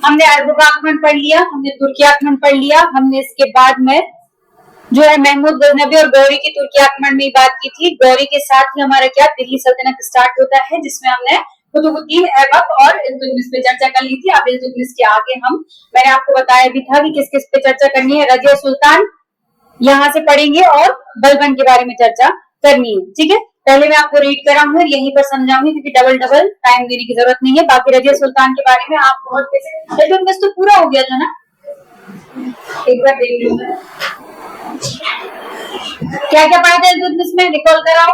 हमने अरबों का आक्रमण पढ़ लिया, हमने तुर्की आक्रमण पढ़ लिया, हमने इसके बाद में जो है महमूद गजनबी और गौरी की तुर्की आक्रमण में बात की थी। गौरी के साथ ही हमारा क्या दिल्ली सल्तनत स्टार्ट होता है, जिसमें हमने कुतुबुद्दीन ऐबक और इल्तुतमिश पे चर्चा कर ली थी। अब इल्तुतमिश के आगे मैंने आपको बताया भी था कि किस किस पे चर्चा करनी है। रजिया सुल्तान यहाँ से पढ़ेंगे और बलबन के बारे में चर्चा करनी है। ठीक है, पहले मैं आपको रीड कराऊंगी और यहीं पर समझाऊंगी, क्योंकि डबल टाइम देने की जरूरत नहीं है। बाकी रजिया सुल्तान के बारे में आप बहुत कैसे इल्तुतमिश तो पूरा हो गया था ना, एक बार देख लूंगा क्या क्या पढ़ा था इल्तुतमिश में, रिकॉल कराओ।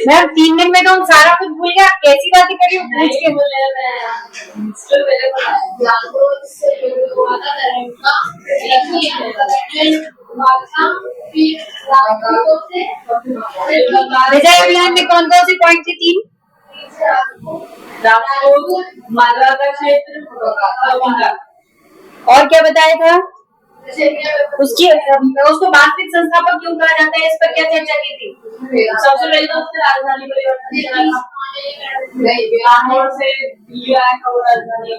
मैम 3 दिन में तो हम सारा कुछ भूल गए, आप कैसी बातें कर रही हो पूछ के। विजय अभियान में कौन कौन सी पॉइंट थी? 3 मालवा का क्षेत्र और क्या बताया था? उसको वास्तविक संस्थापक क्यों कहा जाता है, इस पर क्या चर्चा की थी? सबसे पहले तो उसने राजधानी परिवर्तन से दिल्ली आया था, वो राजधानी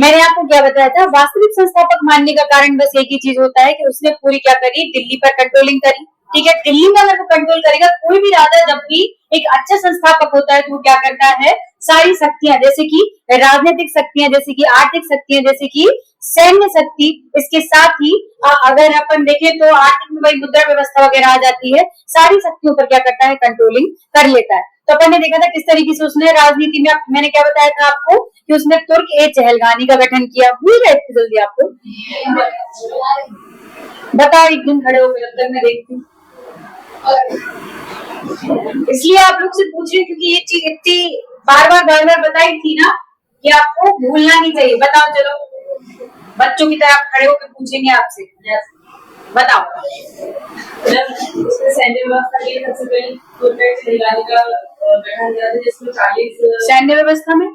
मैंने आपको क्या बताया था? वास्तविक संस्थापक मानने का कारण बस एक ही चीज होता है कि उसने पूरी क्या करी, दिल्ली पर कंट्रोलिंग करी। ठीक है, दिल्ली में अगर वो कंट्रोल करेगा, कोई भी राजा जब भी एक अच्छा संस्थापक होता है तो वो क्या करता है, सारी शक्तियां जैसे कि राजनीतिक शक्तियां, जैसे कि आर्थिक शक्तियां, जैसे कि सैन्य शक्ति, इसके साथ ही अगर अपन देखें तो आर्थिक में वही मुद्रा व्यवस्था वगैरह आ जाती है, सारी शक्तियों पर क्या करता है, कंट्रोलिंग कर लेता है। तो अपन ने देखा था किस तरीके से उसने राजनीति में, मैंने क्या बताया था आपको कि उसने तुर्क ए चहलगानी का गठन किया। भूल गए इतनी जल्दी आपको? बताओ, एक दिन खड़े हो गए, तब तक मैं देखती हूँ। इसलिए आप लोग से पूछ रही हूँ क्योंकि ये चीज इतनी बार बार बताई थी ना कि आपको भूलना नहीं चाहिए। बताओ, चलो बच्चों की तरह खड़े होकर पूछेंगे आपसे, बताओ। सैन्य व्यवस्था के लिए सबसे पहले तुर्क चहलगानी का गठन किया था, जिसमें 40 सैन्य व्यवस्था में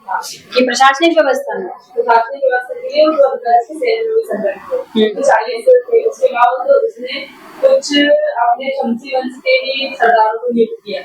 कि प्रशासनिक व्यवस्था में, प्रशासनिक व्यवस्था के लिए वो सैन्य व्यवस्था 40 थे। उसके बाद उसने कुछ अपने शमसी वंश के ही सरदारों को नियुक्त किया।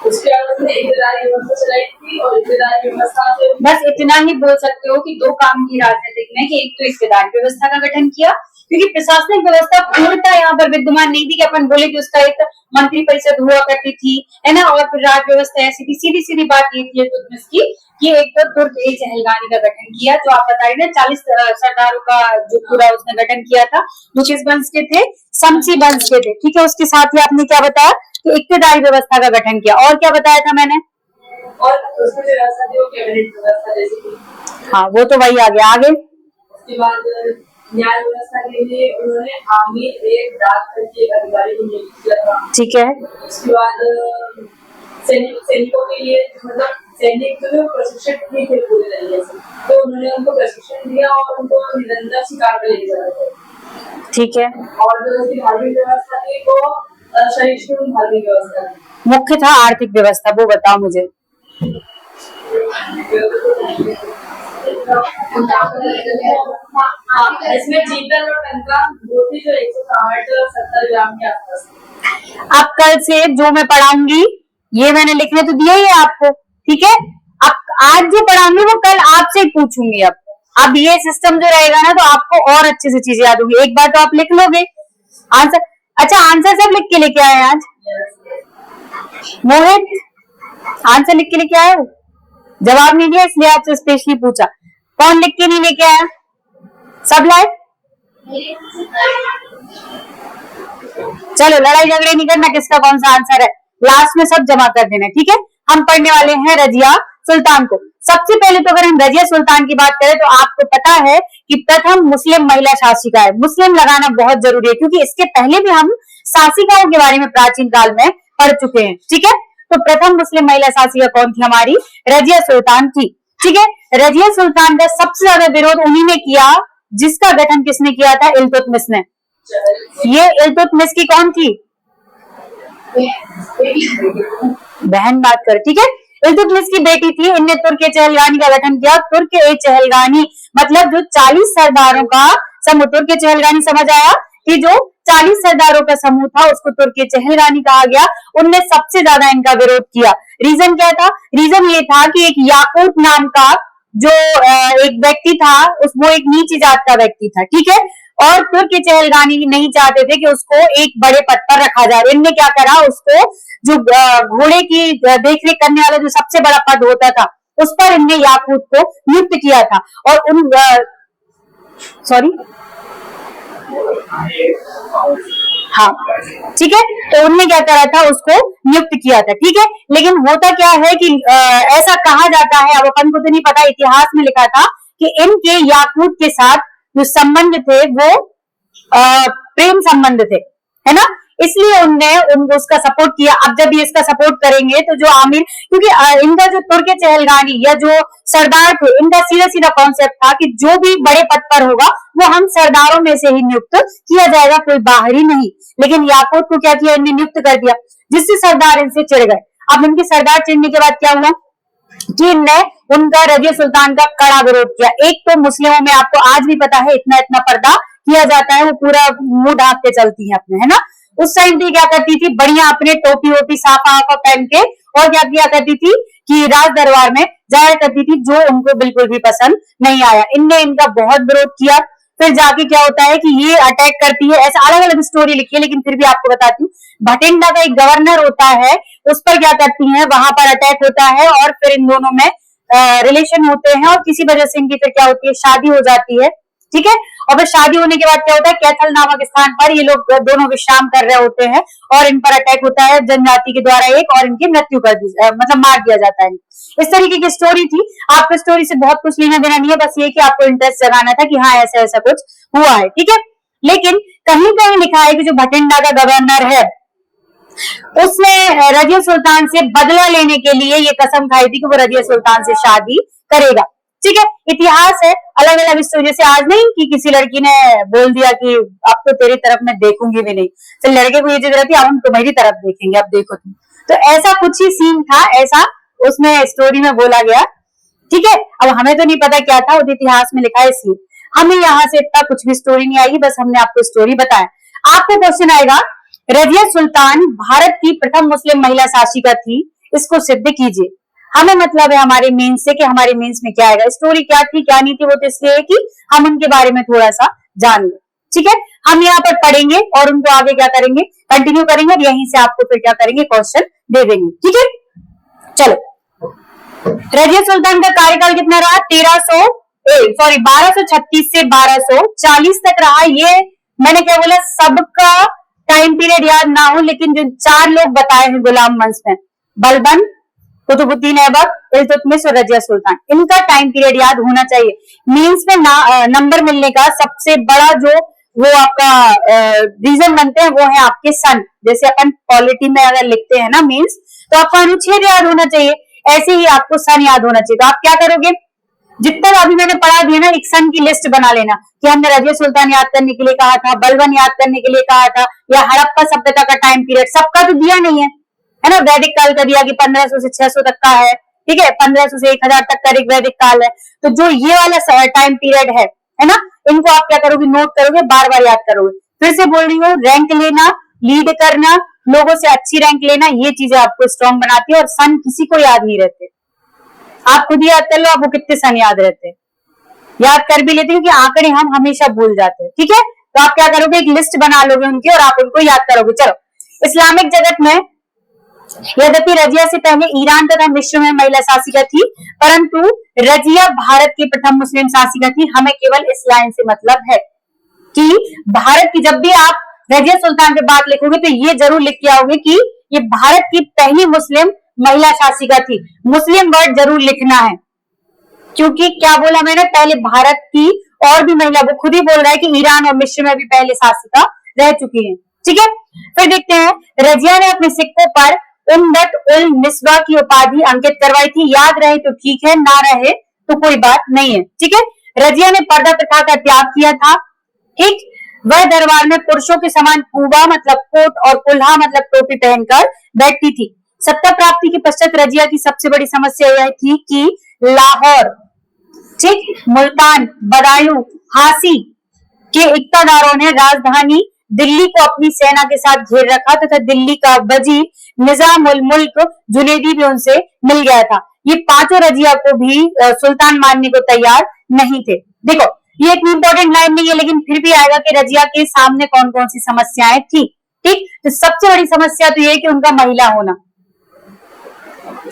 उसके बाद उसने इब्तदाई व्यवस्था चलाई थी, और इब्तदाई व्यवस्था से बस इतना ही बोल सकते हो कि 2 काम की राजनीतिक में, कि एक तो इब्तदाई व्यवस्था का गठन किया, क्योंकि प्रशासनिक व्यवस्था पूर्णतः यहाँ पर विद्यमान नहीं थी कि अपन बोले कि उसका एक मंत्री परिषद हुआ करती थी, है ना, और फिर राज व्यवस्था ऐसी थी। सीधी सीधी बात ये थी कि ये एक तो तुर्क ए चहलगानी का गठन किया, जो आप बताइए ना 40 सरदारों का जो पूरा उसने गठन किया था, जो किस वंश के थे, शमसी वंश के थे। ठीक है, उसके साथ ही आपने क्या बताया कि इब्तदाई व्यवस्था का गठन किया, और क्या बताया था मैंने? और उसमें व्यवस्था थी वो कैबिनेट व्यवस्था जैसी। हाँ, वो तो वही आ गया। आगे उसके बाद न्याय व्यवस्था के लिए उन्होंने आमिर एक डाक करके एक अधिकारी को नियुक्त किया था। ठीक है, उसके बाद सैनिकों के लिए, मतलब सैनिक जो प्रशिक्षित नहीं थे पूरे तरीके से, तो उन्होंने उनको प्रशिक्षण दिया और उनको निरंतर शिकार पर ले जा रहे थे। ठीक है, और जो उसकी धार्मिक व्यवस्था थी वो सहिष्णु धार्मिक व्यवस्था थी। मुख्य था आर्थिक व्यवस्था, वो बताओ मुझे। इसमें चीतल और टंका मोती जो 160-70 ग्राम के आसपास। अब कल से जो मैं पढ़ाऊंगी ये मैंने लिखने तो दिया ही है आपको, ठीक है। अब आज जो पढ़ाऊंगी वो कल आपसे ही पूछूंगी। अब ये सिस्टम जो रहेगा ना, तो आपको और अच्छे से चीजें याद होगी। एक बार तो आप लिख लोगे आंसर। अच्छा, आंसर सब लिख के लेके आए आज? मोहित, आंसर लिख के लेके आए हो? जवाब नहीं दिया इसलिए आपसे स्पेशली पूछा। कौन लिख के नहीं लेके आया? सब लाए? चलो, लड़ाई झगड़े नहीं करना किसका कौन सा आंसर है, लास्ट में सब जमा कर देना, ठीक है। हम पढ़ने वाले हैं रजिया सुल्तान को। सबसे पहले तो अगर हम रजिया सुल्तान की बात करें तो आपको पता है कि प्रथम मुस्लिम महिला शासिका है। मुस्लिम लगाना बहुत जरूरी है क्योंकि इसके पहले भी हम शासिकाओं के बारे में प्राचीन काल में पढ़ चुके हैं, ठीक है। तो प्रथम मुस्लिम महिला शासिका कौन थी? हमारी रजिया सुल्तान थी, ठीक है। रजिया सुल्तान का सबसे ज्यादा विरोध उन्हीं ने किया जिसका गठन किसने किया था? इल्तुतमिश ने। ये इल्तुतमिश की कौन थी? बहन बात कर, ठीक है। इल्तुतमिश की बेटी थी, इनने तुर्क चहलगानी का गठन किया। तुर्क चहलगानी मतलब जो 40 सरदारों का समूह, तुर्क चहलगानी समझ आया कि जो 40 सरदारों का समूह था उसको तुर्क चहलगानी कहा गया। उनने सबसे ज्यादा इनका विरोध किया। रीजन क्या था? रीजन ये था कि एक याकूत नाम का जो एक व्यक्ति था, वो एक नीची जात का व्यक्ति था, ठीक है, और तुर्क चहलगानी नहीं चाहते थे कि उसको एक बड़े पद पर रखा जाए। इनने क्या करा, उसको जो घोड़े की देखरेख करने वाला जो सबसे बड़ा पद होता था उस पर इनने याकूत को नियुक्त किया था। और उन सॉरी हाँ ठीक है, तो उनने क्या करा था, उसको नियुक्त किया था, ठीक है। लेकिन होता क्या है कि ऐसा कहा जाता है, अब अपन को तो नहीं पता, इतिहास में लिखा था कि इनके याकूत के साथ जो संबंध थे वो प्रेम संबंध थे, है ना, इसलिए उनने उनको उसका सपोर्ट किया। अब जब ये इसका सपोर्ट करेंगे तो जो आमिर, क्योंकि इनका जो तुर्क चहलगानी या जो सरदार थे, इनका सीधा सीधा कॉन्सेप्ट था कि जो भी बड़े पद पर होगा वो हम सरदारों में से ही नियुक्त किया जाएगा, कोई बाहरी नहीं। लेकिन याकूत को क्या किया, इनने नियुक्त कर दिया, जिससे सरदार इनसे चिढ़ गए। अब इनके सरदार चिढ़ने के बाद क्या हुआ कि इनने उनका रजिया सुल्तान का कड़ा विरोध किया। एक तो मुस्लिमों में आपको आज भी पता है इतना इतना पर्दा किया जाता है, वो पूरा मुंह ढांक के चलती है अपने, है ना। उस टाइम पे क्या करती थी, बढ़िया अपने टोपी वोपी साफा वाफा पहन के, और क्या किया करती थी कि राज दरबार में जाया करती थी, जो उनको बिल्कुल भी पसंद नहीं आया। इनने इनका बहुत विरोध किया। फिर जाके क्या होता है कि ये अटैक करती है, ऐसा अलग अलग स्टोरी लिखी है, लेकिन फिर भी आपको बताती हूँ। भटिंडा का एक गवर्नर होता है, उस पर क्या करती है, वहां पर अटैक होता है, और फिर इन दोनों में रिलेशन होते हैं, और किसी वजह से इनकी फिर क्या होती है, शादी हो जाती है, ठीक है। और फिर शादी होने के बाद क्या होता है, कैथल नामक स्थान पर ये लोग दोनों विश्राम कर रहे होते हैं, और इन पर अटैक होता है जनजाति के द्वारा एक, और इनकी मृत्यु कर दी, मतलब मार दिया जाता है। इस तरीके की स्टोरी थी। आपको स्टोरी से बहुत कुछ लेना देना नहीं है, बस ये कि आपको इंटरेस्ट जगाना था कि हाँ ऐसा ऐसा कुछ हुआ है, ठीक है। लेकिन कहीं कहीं लिखा है कि जो भटिंडा का गवर्नर है उसने रजिया सुल्तान से बदला लेने के लिए ये कसम खाई थी कि वो रजिया सुल्तान से शादी करेगा, ठीक है। इतिहास है, अलग अलग स्टोरी, जैसे आज नहीं कि किसी लड़की ने बोल दिया कि अब तो तेरी तरफ मैं देखूंगी भी नहीं, तो लड़के को ये चीज रहती है, अब हम तुम्हारी तरफ देखेंगे, अब देखो तुम। तो ऐसा कुछ ही सीन था, ऐसा उसमें स्टोरी में बोला गया, ठीक है। अब हमें तो नहीं पता क्या था, वो इतिहास में लिखा है, इसलिए हमें यहाँ से इतना कुछ भी स्टोरी नहीं आई, बस हमने आपको स्टोरी बताया। आपको क्वेश्चन आएगा, रजिया सुल्तान भारत की प्रथम मुस्लिम महिला शासिका थी, इसको सिद्ध कीजिए। हमें मतलब है हमारे मेंस से कि हमारे मेंस में क्या आएगा, स्टोरी क्या थी क्या नहीं थी, वो तो इसलिए है कि हम उनके बारे में थोड़ा सा जान ले, ठीक है। हम यहाँ पर पढ़ेंगे और उनको आगे क्या करेंगे, कंटिन्यू करेंगे, और यहीं से आपको फिर क्या करेंगे, क्वेश्चन दे देंगे, ठीक है। चलो, रजिया सुल्तान का कार्यकाल कितना रहा, 1236 से 1240 तक रहा। ये मैंने क्या बोला, सबका टाइम पीरियड याद ना हो, लेकिन जो 4 लोग बताए हैं गुलाम वंश में, बलबन, कुतुबुद्दीन ऐबक, इल्तुतमिश और रजिया सुल्तान, इनका टाइम पीरियड याद होना चाहिए। मीन्स में नंबर मिलने का सबसे बड़ा जो वो आपका रीजन बनते हैं वो है आपके सन। जैसे अपन पॉलिटी में अगर लिखते हैं ना मीन्स, तो आपको अनुच्छेद याद होना चाहिए, ऐसे ही आपको सन याद होना चाहिए। तो आप क्या करोगे, जितना अभी मैंने पढ़ा दिया ना, एक सन की लिस्ट बना लेना कि हमने रजिया सुल्तान याद करने के लिए कहा था, बलबन याद करने के लिए कहा था, या हड़प्पा सभ्यता का टाइम पीरियड, सबका तो दिया नहीं है ना। वैदिक काल का दिया कि 1500 से 600 तक का है, ठीक है, 1500 से 1000 तक का एक वैदिक काल है। तो जो ये वाला टाइम पीरियड है ना, इनको आप क्या करोगे, नोट करोगे, बार बार याद करोगे। फिर से बोल रही हूँ, रैंक लेना, लीड करना, लोगों से अच्छी रैंक लेना, ये चीजें आपको स्ट्रॉन्ग बनाती है। और सन किसी को याद नहीं रहते, आप खुद याद कर लो आपको कितने सन याद रहते हैं, याद कर भी लेते हैं, क्योंकि आंकड़े हम हमेशा भूल जाते हैं, ठीक है। तो आप क्या करोगे, एक लिस्ट बना लोगे उनकी और आप उनको याद करोगे। चलो, इस्लामिक जगत में यद्यपि रजिया से पहले ईरान तथा मिस्र में महिला शासिका थी, परंतु रजिया भारत की प्रथम मुस्लिम शासिका थी। हमें केवल इस लाइन से मतलब है कि भारत की, जब भी आप रजिया सुल्तान पे बात लिखोगे तो ये जरूर लिख के आओगे कि ये भारत की पहली मुस्लिम महिला शासिका थी। मुस्लिम वर्ड जरूर लिखना है, क्योंकि क्या बोला मैंने, पहले भारत की और भी महिला, वो खुद ही बोल रहा है कि ईरान और मिस्र में भी पहले शासिका रह चुकी है, ठीक है। फिर देखते हैं, रजिया ने अपने सिक्कों पर उम्दत उल मिसबा की उपाधि अंकित करवाई थी। याद रहे तो ठीक है, ना रहे तो कोई बात नहीं है, ठीक है। रजिया ने पर्दा प्रथा का त्याग किया था, ठीक। वह दरबार में पुरुषों के समान पूबा मतलब कोट और कुल्हा मतलब टोपी पहनकर बैठती थी। सत्ता प्राप्ति के पश्चात रजिया की सबसे बड़ी समस्या यह थी कि लाहौर, ठीक, मुल्तान, बदायूं, हासी के इक्तादारों ने राजधानी दिल्ली को अपनी सेना के साथ घेर रखा तथा दिल्ली का वजीर निजाम उल मुल्क जुनैदी भी उनसे मिल गया था। ये पांचों रजिया को भी सुल्तान मानने को तैयार नहीं थे। देखो, ये एक इंपॉर्टेंट लाइन नहीं है, लेकिन फिर भी आएगा कि रजिया के सामने कौन कौन सी समस्याएं थी। ठीक, तो सबसे बड़ी समस्या तो ये है कि उनका महिला होना।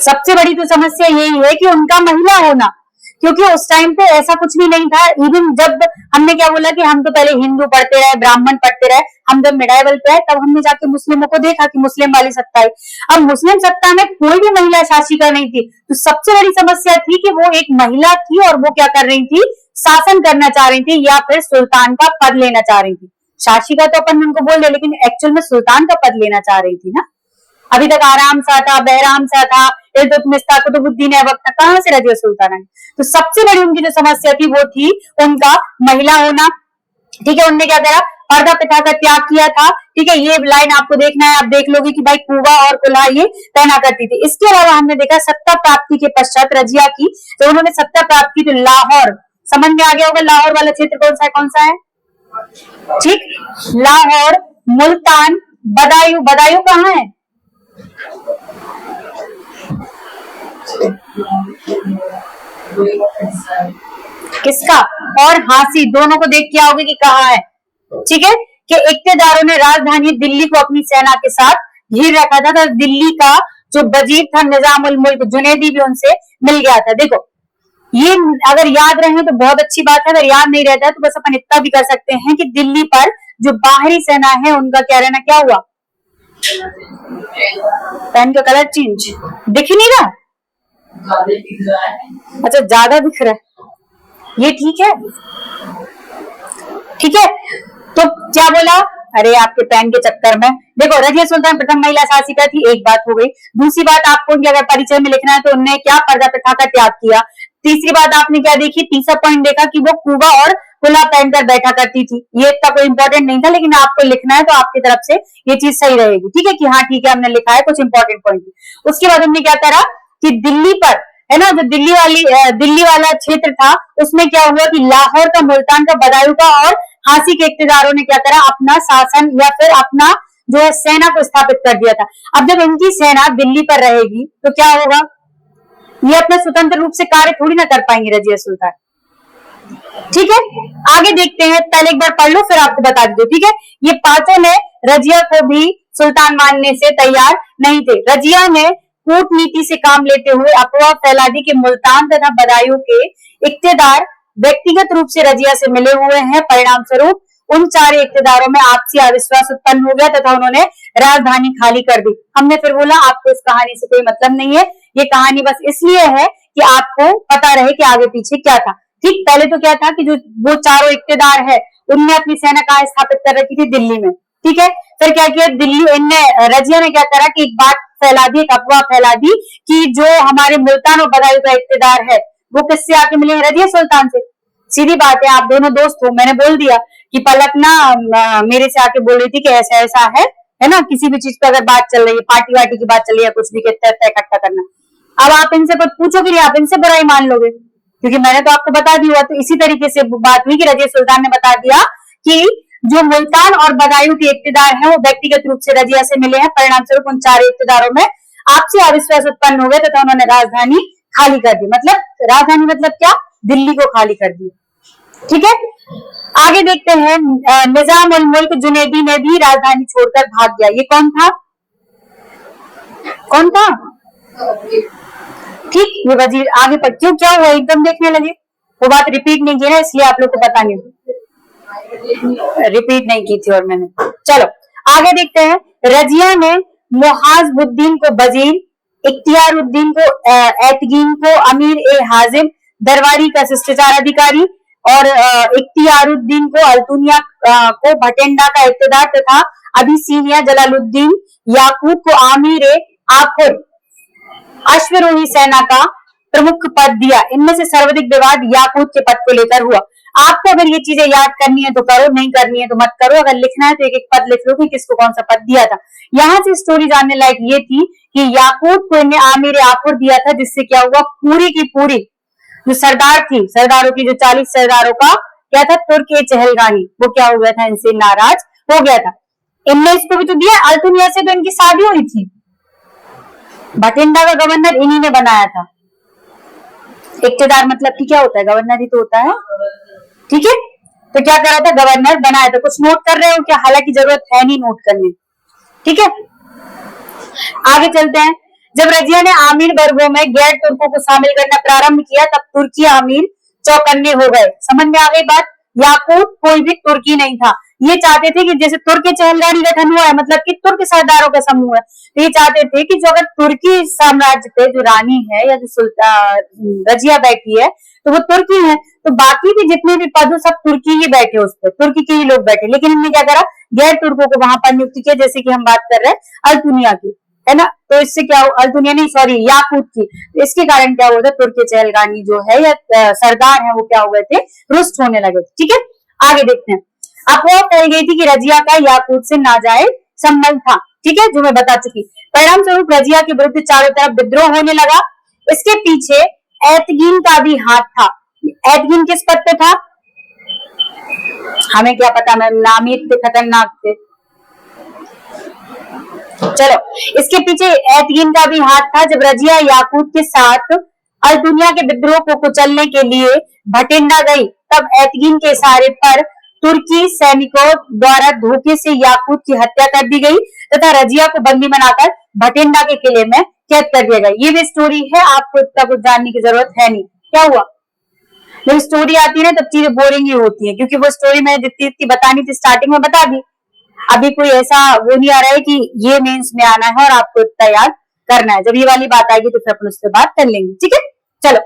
सबसे बड़ी तो समस्या यही है कि उनका महिला होना, क्योंकि उस टाइम पे ऐसा कुछ भी नहीं था। इवन जब हमने क्या बोला कि हम तो पहले हिंदू पढ़ते रहे, ब्राह्मण पढ़ते रहे, हम जब मिडाइवल पे आए तब हमने जाके मुस्लिमों को देखा कि मुस्लिम वाली सत्ता है। अब मुस्लिम सत्ता में कोई भी महिला शासिका नहीं थी, तो सबसे बड़ी समस्या थी कि वो एक महिला थी और वो क्या कर रही थी, शासन करना चाह रही थी या फिर सुल्तान का पद लेना चाह रही थी। शासिका तो अपन उनको बोल रहे, लेकिन एक्चुअल में सुल्तान का पद लेना चाह रही थी ना। अभी तक आराम सा था, बहराम सा था, इल्तुतमिश था, कुतुबुद्दीन ऐबक था, कहां से रजिया सुल्तान है। तो सबसे बड़ी उनकी जो समस्या थी वो थी उनका महिला होना। ठीक है, उनने क्या करा, पर्दा प्रथा का त्याग किया था। ठीक है, ये लाइन आपको देखना है, आप देख लोगे कि भाई कुबा और कुल्हा ये पहना करती थी। इसके अलावा हमने देखा सत्ता प्राप्ति के पश्चात रजिया की, तो उन्होंने सत्ता प्राप्त की तो लाहौर, समझ में आ गया होगा लाहौर वाला क्षेत्र कौन सा है। ठीक, लाहौर, मुल्तान, बदायूं, बदायूं कहाँ है, किसका, और हासी, दोनों को देख के आओगे कि कहाँ है। ठीक है, कि इक्तेदारों ने राजधानी दिल्ली को अपनी सेना के साथ घेर रखा था, तो दिल्ली का जो वजीर था निजाम उल मुल्क जुनैदी भी उनसे मिल गया था। देखो, ये अगर याद रहे तो बहुत अच्छी बात है, अगर याद नहीं रहता है तो बस अपन इतना भी कर सकते हैं कि दिल्ली पर जो बाहरी सेना है उनका क्या रहना, क्या हुआ, पेन का कलर चेंज, दिख ही नहीं रहा, अच्छा ज्यादा दिख रहा है, ये ठीक है। ठीक है, तो क्या बोला, अरे आपके पेन के चक्कर में। देखो, रजिया सुल्तान प्रथम महिला शासिका थी, एक बात हो गई। दूसरी बात आपको अगर परिचय में लिखना है तो उन्होंने क्या, पर्दा प्रथा का त्याग किया। तीसरी बात आपने क्या देखी, तीसरा पॉइंट देखा कि वो कुबा और कुल्हा पहनकर बैठा करती थी। ये इतना कोई इंपॉर्टेंट नहीं था, लेकिन आपको लिखना है तो आपकी तरफ से ये चीज सही रहेगी। ठीक है, कि हाँ ठीक है हमने लिखा है कुछ इंपॉर्टेंट पॉइंट। उसके बाद हमने क्या करा कि दिल्ली पर है ना, जो दिल्ली वाला क्षेत्र था उसमें क्या हुआ कि लाहौर का, मुल्तान का, बदायूं का और हासी के इक्तेदारों ने क्या करा, अपना शासन या फिर अपना जो है सेना को स्थापित कर दिया था। अब जब इनकी सेना दिल्ली पर रहेगी तो क्या होगा, ये अपना स्वतंत्र रूप से कार्य थोड़ी ना कर पाएंगे रजिया सुल्तान। ठीक है, आगे देखते हैं, पहले एक बार पढ़ लो फिर आपको बता दो। ठीक है, ये पांचों ने रजिया को भी सुल्तान मानने से तैयार नहीं थे। रजिया ने कूटनीति से काम लेते हुए अफवाह फैला दी कि मुल्तान तथा बदायूं के इक्तेदार व्यक्तिगत रूप से रजिया से मिले हुए हैं। परिणाम स्वरूप उन चार इक्तेदारों में आपसी अविश्वास उत्पन्न हो गया तथा उन्होंने राजधानी खाली कर दी। हमने फिर बोला आपको इस कहानी से कोई मतलब नहीं है, ये कहानी बस इसलिए है कि आपको पता रहे कि आगे पीछे क्या था। ठीक, पहले तो क्या था कि जो वो चारों इक्तेदार है उनने अपनी सेना कहाँ स्थापित कर रखी थी, दिल्ली में। ठीक है, फिर क्या किया रजिया ने क्या करा कि एक बात फैला दी, एक अफवाह फैला दी कि जो हमारे मुल्तान और बदायूं का इक्तेदार है वो किससे आके मिले हैं, रजिया सुल्तान से। सीधी बात है, आप दोनों दोस्त हो, मैंने बोल दिया कि पलक ना मेरे से आके बोल रही थी कि ऐसा ऐसा है ना, किसी भी चीज पर अगर बात चल रही है, पार्टी वार्टी की बात चल रही है, कुछ भी इकट्ठा करना। अब आप इनसे कुछ पूछोगे नहीं, आप इनसे बुराई मान लोगे, क्योंकि मैंने तो आपको बता दिया। तो इसी तरीके से बात हुई कि रजिया सुल्तान ने बता दिया कि जो मुल्तान और बदायूं के इक्तेदार हैं वो व्यक्तिगत रूप से रजिया से मिले हैं। परिणाम स्वरूप उन चार इक्तेदारों में आपसी अविश्वास उत्पन्न हो गया तथा उन्होंने राजधानी खाली कर दी। मतलब राजधानी मतलब क्या, दिल्ली को खाली कर दी। ठीक है, आगे देखते हैं, निजाम उल मुल्क जुनैदी ने भी राजधानी छोड़कर भाग गया। ये कौन था, कौन था, ठीक, ये वजीर। आगे पर क्यों, क्या हुआ, एकदम देखने लगे, वो बात रिपीट नहीं की ना, इसलिए आप लोग को पता नहीं, रिपीट नहीं की थी और मैंने। चलो आगे देखते हैं, रजिया ने मुहाज़बुद्दीन को वजीर, इख्तियारुद्दीन को एतगीन को अमीर ए हाजिम दरबारी का शिष्टाचार अधिकारी और इख्तियारुद्दीन को अल्तुनिया को भटेंडा का इक्तेदार तथा अबिसीनिया जलालुद्दीन याकूत को आमिर ए आखुर अश्वरोही सेना का प्रमुख पद दिया। इनमें से सर्वाधिक विवाद याकूत के पद को लेकर हुआ। आपको अगर ये चीजें याद करनी है तो करो, नहीं करनी है तो मत करो। अगर लिखना है तो एक एक पद लिख लो कि किसको कौन सा पद दिया था। यहाँ से स्टोरी जानने लायक ये थी कि याकूत को इन्हें आमिर आफुर दिया था, जिससे क्या हुआ, पूरी की पूरी जो सरदार थी, सरदारों की जो 40 सरदारों का क्या था, तुर्क ए चहलगानी, वो क्या हो गया था, इनसे नाराज हो गया था। इनने इसको भी तो दिया, अल्तुनिया से तो इनकी शादी हुई थी, भटिंडा का गवर्नर इन्हीं ने बनाया था। इक्तेदार मतलब कि क्या होता है, गवर्नर ही तो होता है, ठीक है। तो क्या करा था, गवर्नर बनाया था। कुछ नोट कर रहे हो क्या? हालांकि जरूरत है नहीं नोट करने, ठीक है। आगे चलते हैं। जब रजिया ने आमिर वर्गों में गैर तुर्कों को शामिल करना प्रारंभ किया, तब तुर्की आमिर चौकन्ने हो गए। समझ में आ गई बात? याकूत कोई भी तुर्की नहीं था। ये चाहते थे कि जैसे तुर्क चहलगानी गठन हुआ है, मतलब कि तुर्क सरदारों का समूह है, तो ये चाहते थे कि जो अगर तुर्की साम्राज्य पे जो रानी है या जो सुल्तान रजिया बैठी है तो वो तुर्की है, तो बाकी भी जितने भी पद सब तुर्की ही बैठे, उस पर तुर्की के ही लोग बैठे। लेकिन इन्होंने क्या करा, गैर तुर्कों को वहां पर नियुक्त किया, जैसे कि हम बात कर रहे हैं अल्तुनिया की, है ना। तो इससे क्या हुआ, अल्तुनिया नहीं सॉरी याकूत की, तो इसके कारण क्या हुआ था, तुर्की चहलगानी जो है या सरदार है वो क्या हो गए थे, रुष्ट होने लगे, ठीक है। आगे देखते हैं। अफवाह फैल गई थी कि रजिया का याकूत से नाजायज संबंध था, ठीक है, जो मैं बता चुकी। परिणाम स्वरूप रजिया के विरुद्ध चारों तरफ विद्रोह होने लगा। इसके पीछे एतगीन का भी हाथ था। एतगीन किस पद पे था, हमें क्या पता, मैम नाम ही इतने खतरनाक थे। चलो, इसके पीछे एतगीन का भी हाथ था। जब रजिया याकूत के साथ अल्तुनिया के विद्रोह को कुचलने के लिए भटिंडा गई, तब एतगीन के इशारे पर तुर्की सैनिकों द्वारा धोखे से याकूत की हत्या कर दी गई तथा रजिया को बंदी बनाकर भटिंडा के किले में कैद कर दिया गया। ये भी स्टोरी है, आपको इतना कुछ जानने की जरूरत है नहीं। क्या हुआ, जब स्टोरी आती है ना तब चीजें बोरिंग ही होती है, क्योंकि वो स्टोरी मैंने जितनी बतानी थी स्टार्टिंग में बता दी। अभी कोई ऐसा वो नहीं आ रहा है कि ये मेंस में आना है और आपको इतना याद करना है। जब ये वाली बात आएगी तो फिर अपन उससे बात कर लेंगे, ठीक है। चलो,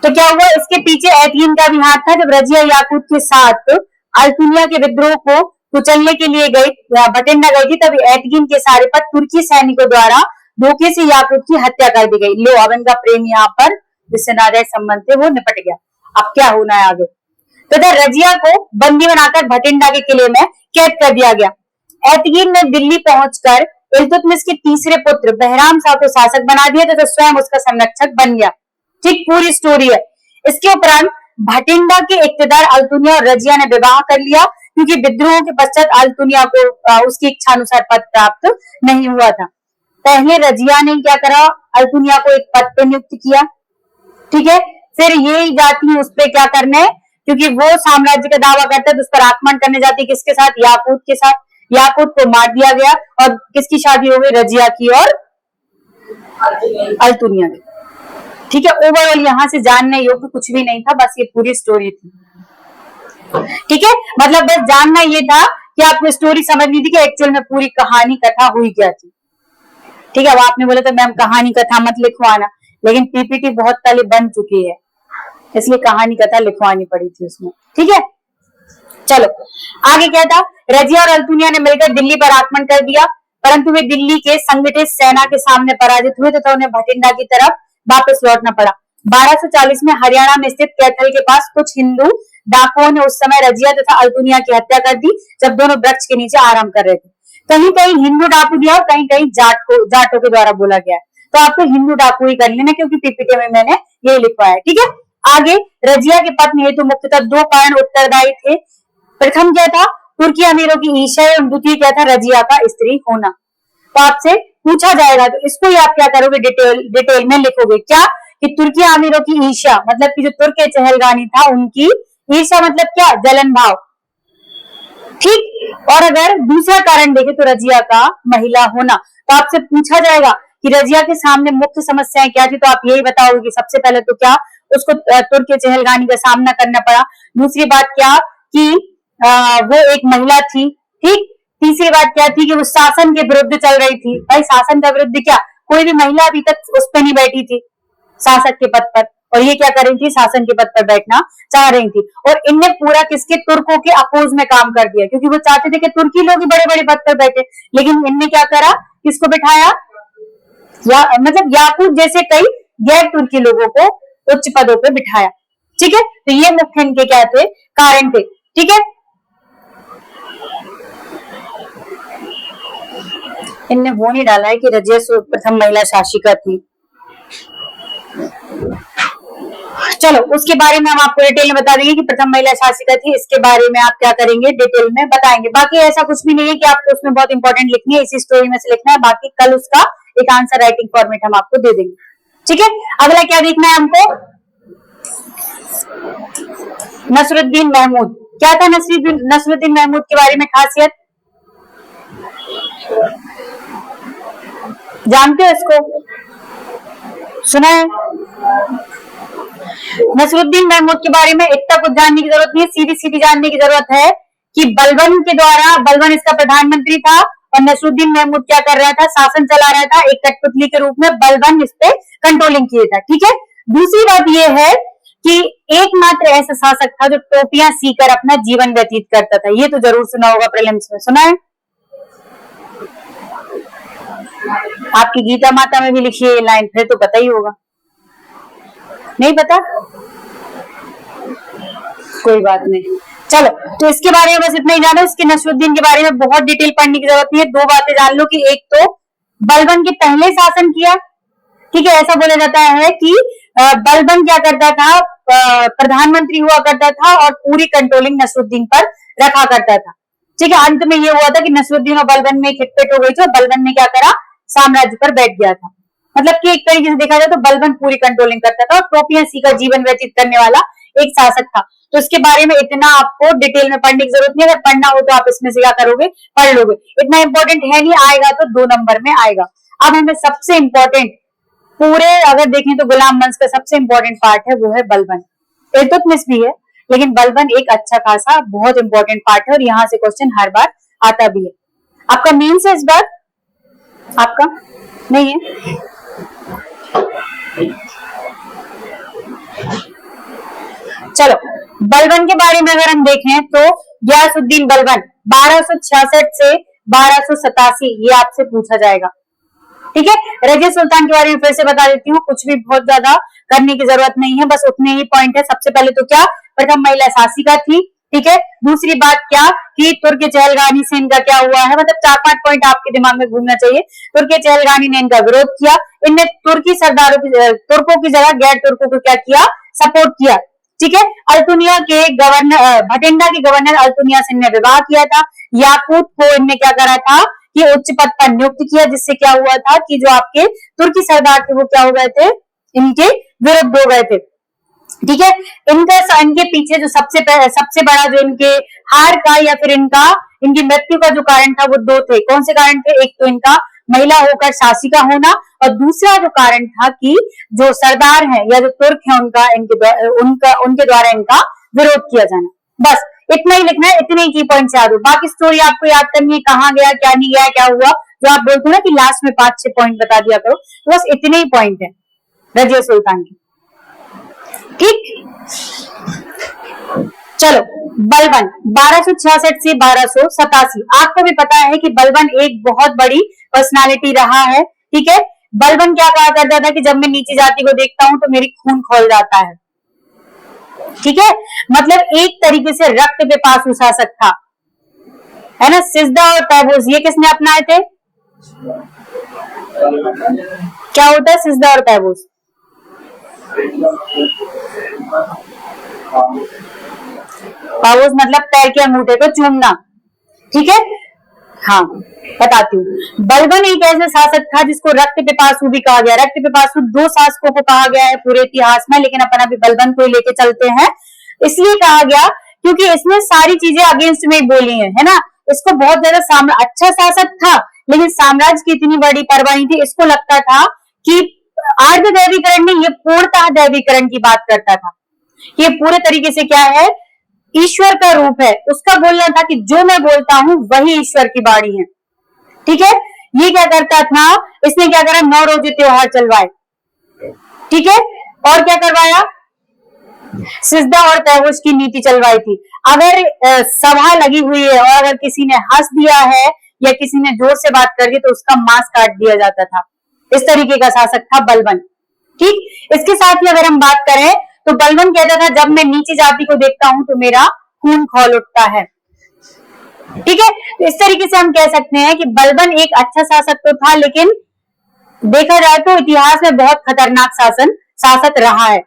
तो क्या हुआ, इसके पीछे एतगीन का भी हाथ था। जब रजिया याकूत के साथ अल्तुनिया के विद्रोह को कुचलने के लिए गई, भटिंडा गई थी, तब एतगीन के इशारे पर तुर्की सैनिकों द्वारा धोखे से याकूत की हत्या कर दी गई। लो, अब इनका प्रेम यहाँ पर जिससे नाजायज संबंध थे वो निपट गया। अब क्या होना है आगे, तथा रजिया को बंदी बनाकर भटिंडा के किले में कैद कर दिया गया। एतगीन ने दिल्ली पहुंचकर इल्तुतमिश के तीसरे पुत्र बहराम शाह को शासक बना दिया तथा स्वयं उसका संरक्षक बन गया। ठीक पूरी स्टोरी है। इसके उपरांत भटिंडा के इक्तेदार अल्तुनिया और रजिया ने विवाह कर लिया, क्योंकि विद्रोह के पश्चात अल्तुनिया को उसकी इच्छानुसार पद प्राप्त नहीं हुआ था। पहले रजिया ने क्या करा, अल्तुनिया को एक पद पर नियुक्त किया, ठीक है। फिर ये जाती है उस पर क्या करना है, क्योंकि वो साम्राज्य का दावा करता है तो उस पर आक्रमण करने जाती है, किसके साथ, याकूत के साथ। याकूत को मार दिया गया और किसकी शादी हो गई, रजिया की और अल्तुनिया की, ठीक है। ओवरऑल यहाँ से जानने योग्य कुछ भी नहीं था, बस ये पूरी स्टोरी थी, ठीक है। मतलब बस जानना ये था कि आपको स्टोरी समझनी थी कि एक्चुअल में पूरी कहानी कथा हुई क्या थी, ठीक है। अब आपने बोला तो मैम कहानी कथा मत लिखवाना, लेकिन पीपीटी बहुत पहले बन चुकी है, इसलिए कहानी कथा लिखवानी पड़ी थी उसमें, ठीक है। चलो आगे क्या था, रजिया और अल्तुनिया ने मिलकर दिल्ली पर आक्रमण कर दिया, परंतु वे दिल्ली के संगठित सेना के सामने पराजित हुए तथा उन्हें भटिंडा की तरफ वापस लौटना पड़ा। 1240 में हरियाणा में स्थित कैथल के पास कुछ हिंदू डाकुओं ने उस समय रजिया तथा अल्तुनिया की हत्या कर दी, जब दोनों वृक्ष के नीचे आराम कर रहे थे। कहीं कहीं हिंदू डाकू दिया और कहीं कहीं जाटों के द्वारा बोला गया है, तो आपको हिंदू डाकू ही कर लेना, क्योंकि पीपीटी में मैंने ये लिखवाया है, ठीक है। आगे रजिया के पत्नी हेतु मुख्यतः दो कारण उत्तरदायी थे। प्रथम क्या था, तुर्की अमीरों की ईर्ष्या, और द्वितीय क्या था, रजिया का स्त्री होना। तो आपसे पूछा जाएगा तो इसको ही आप क्या करोगे, डिटेल में लिखोगे क्या, कि तुर्की अमीरों की ईर्ष्या मतलब कि जो तुर्क चहलगानी था उनकी ईर्ष्या मतलब क्या, जलन भाव, ठीक। और अगर दूसरा कारण देखे तो रजिया का महिला होना। तो आपसे पूछा जाएगा कि रजिया के सामने मुख्य समस्याएं क्या थी, तो आप यही बताओगे कि सबसे पहले तो क्या उसको तुर्क चहलगानी का सामना करना पड़ा, दूसरी बात क्या कि वो एक महिला थी, ठीक। तीसरी बात क्या थी कि वो शासन के विरुद्ध चल रही थी। भाई शासन का विरुद्ध क्या, कोई भी महिला अभी तक उस पर नहीं बैठी थी शासक के पद पर, और ये क्या कर रही थी, शासन के पद पर बैठना चाह रही थी। और इनने पूरा किसके, तुर्कों के अपोज में काम कर दिया, क्योंकि वो चाहते थे कि तुर्की लोग ही बड़े बड़े पद पर बैठे, लेकिन इनने क्या करा, किसको बिठाया, मतलब याकूत जैसे कई गैर तुर्की लोगों को उच्च पदों पर बिठाया। ठीक है, तो ये मुख्य इनके क्या थे, कारण थे। ठीक है, इनने वो नहीं डाला है कि रजिया प्रथम महिला शासिका थी। चलो उसके बारे में हम आपको डिटेल में बता देंगे कि प्रथम महिला शासिका थी, इसके बारे में आप क्या करेंगे, डिटेल में बताएंगे। बाकी ऐसा कुछ भी नहीं है कि आपको उसमें बहुत इंपॉर्टेंट लिखनी है, इसी स्टोरी में से लिखना है, बाकी कल उसका एक आंसर राइटिंग फॉर्मेट हम आपको दे देंगे। ठीक है, अगला क्या देखना है हमको, नसरुद्दीन महमूद। क्या था नसरुद्दीन महमूद के बारे में खासियत, जानते हो इसको, सुना है? नसरुद्दीन महमूद के बारे में इतना कुछ जानने की जरूरत नहीं है, सीधी सीधी जानने की जरूरत है कि बलबन के द्वारा, बलबन इसका प्रधानमंत्री था और नसरुद्दीन महमूद क्या कर रहा था, शासन चला रहा था, एक कठपुतली के रूप में बलबन इस पे कंट्रोलिंग किया था। ठीक है, दूसरी बात यह है कि एकमात्र ऐसा शासक था जो टोपियां सीकर अपना जीवन व्यतीत करता था। ये तो जरूर सुना होगा, प्रीलिम्स में सुना है, आपकी गीता माता में भी लिखी है ये लाइन, फिर तो पता ही होगा, नहीं पता, कोई बात नहीं। चलो, तो इसके बारे में बस इतना ही जानो, इसके नसरुद्दीन के बारे में बहुत डिटेल पढ़ने की जरूरत नहीं है। दो बातें जान लो कि एक तो बलबन के पहले शासन किया, ठीक है, ऐसा बोला जाता है कि बलबन क्या करता था, प्रधानमंत्री हुआ करता था और पूरी कंट्रोलिंग नसरुद्दीन पर रखा करता था। ठीक है, अंत में ये हुआ था कि नसरुद्दीन और बलबन में खिटपिट हो गई थी और बलबन ने क्या करा, साम्राज्य पर बैठ गया था। मतलब कि एक तरीके से देखा जाए तो बलबन पूरी कंट्रोलिंग करता था और टोपियां सीकर जीवन व्यतीत करने वाला एक शासक था। तो इसके बारे में इतना आपको डिटेल में पढ़ने की जरूरत नहीं है, अगर पढ़ना हो तो आप इसमें से क्या करोगे, पढ़ लोगे, इतना इंपॉर्टेंट है नहीं, आएगा तो 2 नंबर में आएगा। अब हमें सबसे इंपॉर्टेंट पूरे अगर देखें तो गुलाम वंश का सबसे इंपॉर्टेंट पार्ट है, वो है बलबन। इल्तुतमिश भी है, लेकिन बलबन एक अच्छा खासा बहुत इंपॉर्टेंट पार्ट है और यहाँ से क्वेश्चन हर बार आता भी है। आपका मेंस है इस बार, आपका नहीं है, चलो बलबन के बारे में अगर हम देखें तो गयासुद्दीन बलबन 1266 से 1287 ये आपसे पूछा जाएगा। ठीक है, रजिया सुल्तान के बारे में फिर से बता देती हूँ, कुछ भी बहुत ज्यादा करने की जरूरत नहीं है, बस उतने ही पॉइंट है। सबसे पहले तो क्या, प्रथम महिला शासिका थी। ठीक है, दूसरी बात क्या कि तुर्क चहलगानी से इनका क्या हुआ है, मतलब 4-5 पॉइंट आपके दिमाग में घूमना चाहिए। तुर्क चहलगानी ने इनका विरोध किया, इनने तुर्की सरदारों तुर्कों की जगह गैर तुर्कों को क्या किया, सपोर्ट किया। ठीक है, अल्तुनिया के गवर्नर, भटिंडा के गवर्नर अल्तुनिया से इनने विवाह किया था। याकूत को इनने क्या करा था कि उच्च पद पर नियुक्त किया, जिससे क्या हुआ था कि जो आपके तुर्की सरदार थे वो क्या हो गए थे, इनके विरुद्ध हो गए थे। ठीक है, इनके पीछे जो सबसे बड़ा जो इनके हार का या फिर इनकी मृत्यु का जो कारण था वो 2 थे। कौन से कारण थे, एक तो इनका महिला होकर शासिका होना और दूसरा जो कारण था कि जो सरदार हैं या जो तुर्क हैं उनके द्वारा इनका विरोध किया जाना। बस इतना ही लिखना है, इतने ही की पॉइंट याद हो, बाकी स्टोरी आपको याद करनी है, कहाँ गया, क्या नहीं गया, क्या हुआ, जो आप बोलते हो ना कि लास्ट में 5-6 पॉइंट बता दिया करो, तो बस इतने ही पॉइंट है रजिया सुल्तान की। ठीक, चलो बलबन 1266 से 1287, आपको भी पता है कि बलबन एक बहुत बड़ी पर्सनालिटी रहा है। ठीक है, बलबन क्या कहा करता था कि जब मैं नीची जाति को देखता हूं तो मेरी खून खौल जाता है। ठीक है, मतलब एक तरीके से रक्त पिपासु शासक था, है ना। सिजदा और तैबूस ये किसने अपनाए थे, क्या होता है सिजदा और तैबूस, पावोस मतलब पैर के अंगूठे को चूमना। ठीक है, हाँ बताती हूँ। बलबन एक ऐसा शासक था जिसको रक्त पिपासु भी कहा गया। रक्त पिपासु 2 शासकों को कहा गया है पूरे इतिहास में, लेकिन अपन अभी बलबन को ही लेके चलते हैं। इसलिए कहा गया क्योंकि इसने सारी चीजें अगेंस्ट में बोली है ना। इसको बहुत ज्यादा अच्छा शासक था, लेकिन साम्राज्य की इतनी बड़ी परवाह नहीं थी। इसको लगता था कि आर्ध दैवीकरण में ये पूर्णतः दैवीकरण की बात करता था, ये पूरे तरीके से क्या है, ईश्वर का रूप है। उसका बोलना था कि जो मैं बोलता हूं वही ईश्वर की वाणी है। ठीक है, ये क्या करता था, इसने क्या करा, 9 रोजे त्योहार चलवाए। ठीक है, और क्या करवाया, सिजदा और तैबूस की नीति चलवाई थी। अगर सभा लगी हुई है और अगर किसी ने हंस दिया है या किसी ने जोर से बात कर दी तो उसका मांस काट दिया जाता था। इस तरीके का शासक था बलबन। ठीक, इसके साथ ही अगर हम बात करें तो बलबन कहता था जब मैं नीची जाति को देखता हूं तो मेरा खून खौल उठता है। ठीक है, तो इस तरीके से हम कह सकते हैं कि बलबन एक अच्छा शासक तो था, लेकिन देखा जाए तो इतिहास में बहुत खतरनाक शासक रहा है।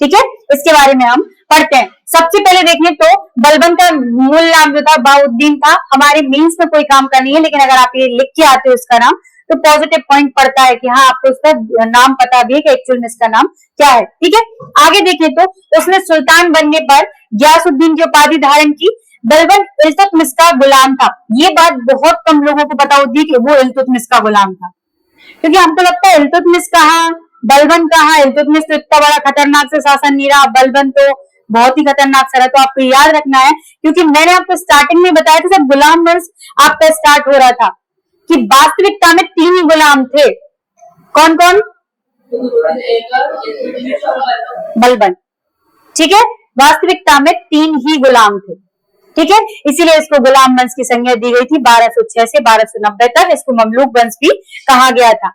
ठीक है, इसके बारे में हम पढ़ते हैं। सबसे पहले देखें तो बलबन का मूल नाम जो था बहाउद्दीन था। हमारे मीन्स में कोई काम का नहीं है, लेकिन अगर आप ये लिख के आते हो इसका नाम तो पॉजिटिव पॉइंट पड़ता है कि हाँ आपको इसका नाम पता भी है कि एक्चुअल में इसका नाम क्या है। ठीक है, आगे देखें तो उसने सुल्तान बनने पर गयासुद्दीन की उपाधि धारण की। बलबन इल्तुतमिश का गुलाम था। ये बात बहुत कम लोगों को पता होती है कि वो इल्तुतमिश का गुलाम था, क्योंकि हमको लगता है इल्तुतमिश कहाँ, बलबन कहाँ। इल्तुतमिश तो इतना बड़ा खतरनाक से शासन नहीं रहा, बलबन तो बहुत ही खतरनाक सा रहा। तो आपको याद रखना है, क्योंकि मैंने आपको स्टार्टिंग में बताया था जब गुलाम वंश आपका स्टार्ट हो रहा था कि वास्तविकता में 3 ही गुलाम थे। कौन कौन? बलबन। ठीक है, वास्तविकता में 3 ही गुलाम थे। ठीक है, इसीलिए इसको गुलाम वंश की संज्ञा दी गई थी। 1206 से 1290 तक इसको ममलूक वंश भी कहा गया था।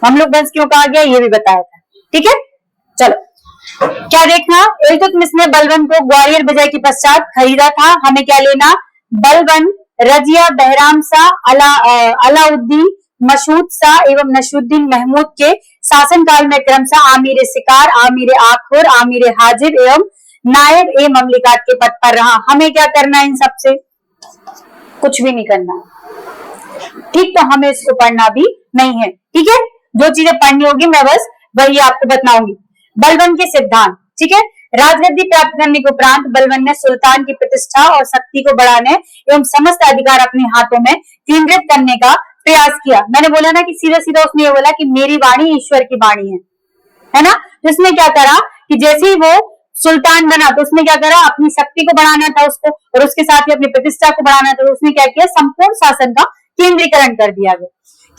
ममलूक वंश क्यों कहा गया ये भी बताया था। ठीक है, चलो क्या देखना, इल्तुतमिश ने बलबन को ग्वालियर विजय के पश्चात खरीदा था। हमें क्या लेना, बलबन, रजिया, बहराम शाह, अलाउद्दीन, मशहूद शाह एवं नसरुद्दीन महमूद के शासनकाल में क्रमशः आमीर शिकार, आमीर आखुर, आमीर हाजिब एवं नायब ए ममलिकात के पद पर रहा। हमें क्या करना है, इन सबसे कुछ भी नहीं करना। ठीक, तो हमें इसको पढ़ना भी नहीं है। ठीक है, जो चीजें पढ़नी होगी मैं बस वही आपको बताऊंगी। बलबन के सिद्धांत। ठीक है, राजगद्दी प्राप्त करने के उपरांत बलबन ने सुल्तान की प्रतिष्ठा और शक्ति को बढ़ाने एवं समस्त अधिकार अपने हाथों में केंद्रित करने का प्रयास किया। मैंने बोला ना कि सीधा सीधा उसने ये बोला कि मेरी वाणी ईश्वर की वाणी है ना। तो उसने क्या करा कि जैसे ही वो सुल्तान बना तो उसने क्या करा, अपनी शक्ति को बढ़ाना था उसको, और उसके साथ ही अपनी प्रतिष्ठा को बढ़ाना था। तो उसने क्या किया, संपूर्ण शासन का केंद्रीकरण कर दिया गया।